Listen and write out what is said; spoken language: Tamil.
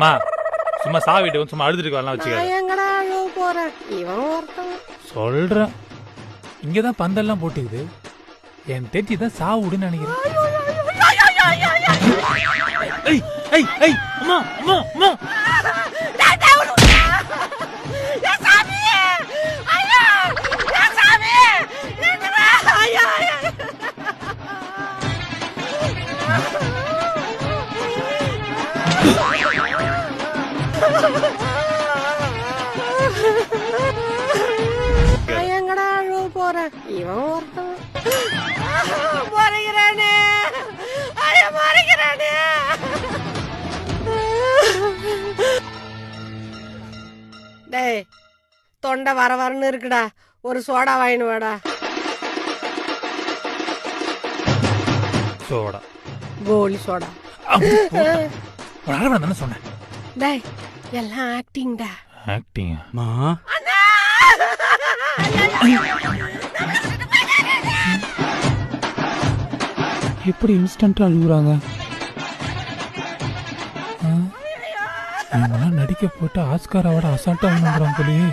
மா சும்மா சாவிட்டு சும்மா அழுதுட்டு வரலாம் வச்சுக்க. எங்கடா அழுவ போறேன், இவன் ஒருத்தன் சொல்றேன். இங்கதான் பந்தெல்லாம் போட்டுக்குது. என் தேச்சி தான் சாவுடுன்னு நினைக்கிறேன். அம்மா அம்மா அம்மா எங்கடா அழுவ போறேன், இவன் ஒருத்தன் மறைகிறானே, மறைகிறானே. டேய் தொண்டை வர வரன்னு இருக்குடா, ஒரு சோடா வாங்கினு வாடா. சோடா கோலி சோடா. தானே சொன்னேன். டேய் எல்லாம் ஆக்டிங்டா. ஆக்டிங் மா எப்படி இன்ஸ்டன்டா அழுகுறாங்க? இவங்கெல்லாம் நடிக்க போட்டு ஆஸ்கார் அவார்டு அசால்ட்டா வாங்கிட்டு போலியே.